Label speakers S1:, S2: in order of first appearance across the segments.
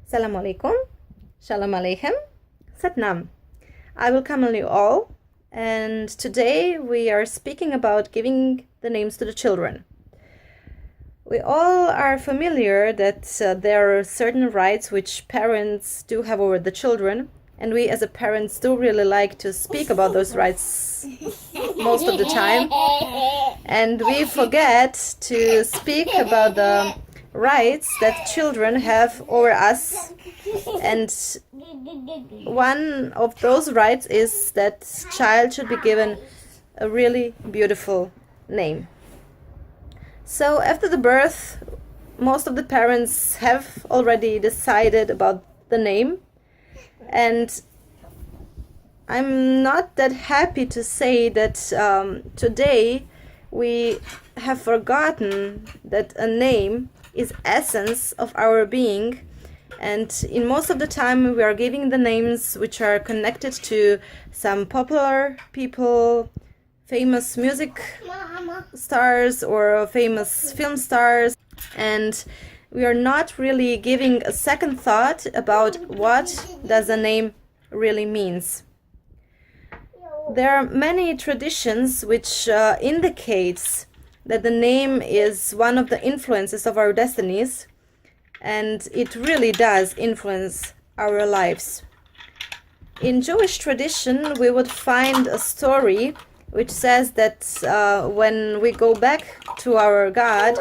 S1: Salam alaikum, Shalom aleichem, Satnam. I welcome you all, and today we are speaking about giving the names to the children. We all are familiar that there are certain rights which parents do have over the children, and we as a parents do really like to speak about those rights most of the time, and we forget to speak about the rights that children have over us. And one of those rights is that child should be given a really beautiful name. So after the birth, most of the parents have already decided about the name, and I'm not that happy to say that today we have forgotten that a name is essence of our being, and in most of the time we are giving the names which are connected to some popular people, famous music stars or famous film stars, and we are not really giving a second thought about what does a name really means. There are many traditions which indicates that the name is one of the influences of our destinies, and it really does influence our lives. In Jewish tradition, we would find a story which says that when we go back to our God,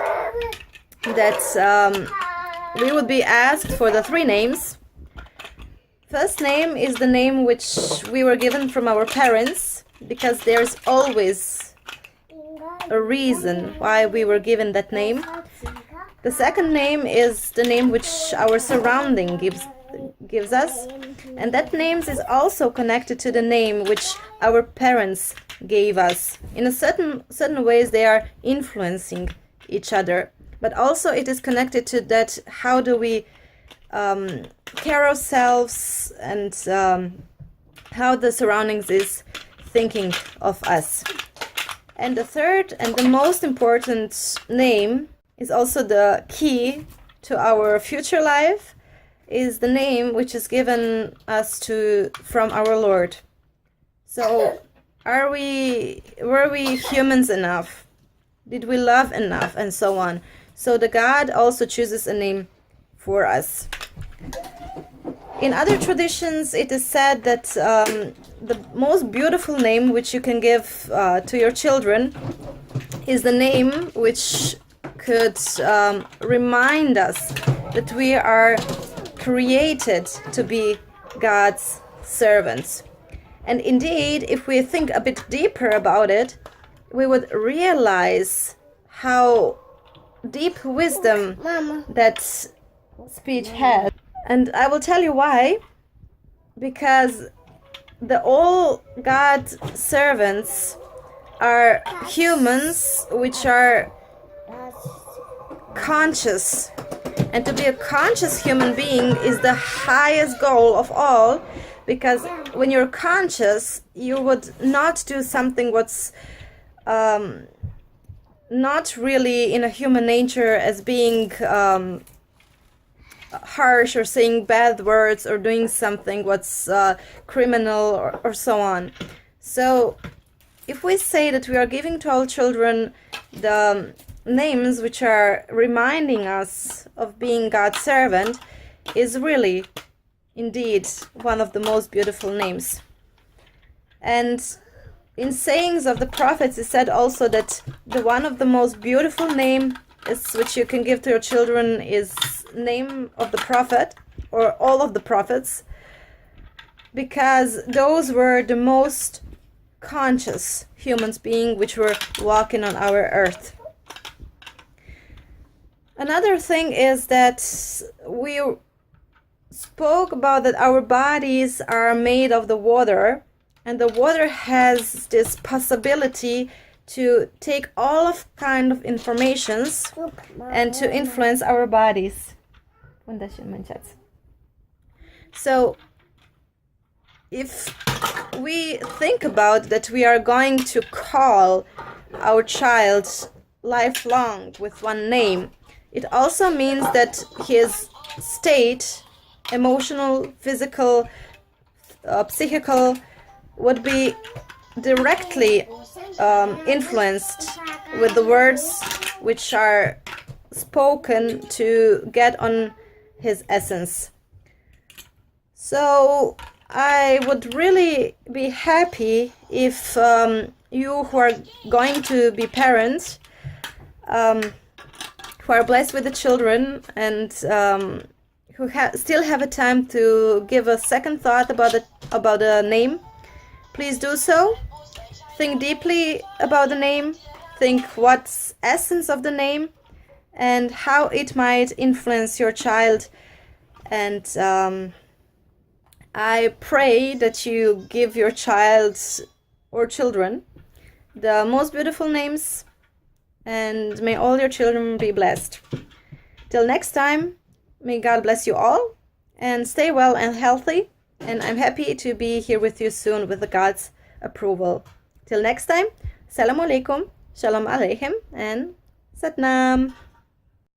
S1: that we would be asked for the three names. First name is the name which we were given from our parents, because there's always a reason why we were given that name. The second name is the name which our surrounding gives us, and that name is also connected to the name which our parents gave us. In a certain ways they are influencing each other, but also it is connected to that how do we care ourselves, and how the surroundings is thinking of us. And the third and the most important name is also the key to our future life, is the name which is given us from our Lord. So were we humans enough? Did we love enough? And so on. So the God also chooses a name for us. In other traditions, it is said that the most beautiful name which you can give to your children is the name which could remind us that we are created to be God's servants. And indeed, if we think a bit deeper about it, we would realize how deep wisdom that speech has. And I will tell you why. Because all God's servants are humans which are conscious. And to be a conscious human being is the highest goal of all, because when you're conscious, you would not do something what's not really in a human nature, as being harsh or saying bad words or doing something what's criminal or so on. So if we say that we are giving to our children the names which are reminding us of being God's servant, is really indeed one of the most beautiful names. And in sayings of the prophets, it said also that one of the most beautiful name is which you can give to your children is name of the prophet, or all of the prophets, because those were the most conscious humans being which were walking on our earth. Another thing is that we spoke about that our bodies are made of the water, and the water has this possibility to take all of kind of informations and to influence our bodies. So if we think about that we are going to call our child lifelong with one name, it also means that his state emotional, physical, psychical, would be directly influenced with the words which are spoken to get on his essence. So I would really be happy if you who are going to be parents, who are blessed with the children and who still have a time to give a second thought about the name, please do so. Think deeply about the name. Think what's essence of the name and how it might influence your child. And I pray that you give your child or children the most beautiful names, and may all your children be blessed. Till next time, may God bless you all and stay well and healthy. And I'm happy to be here with you soon with God's approval. Till next time, Salam alaikum, Shalom aleichem, and Satnam.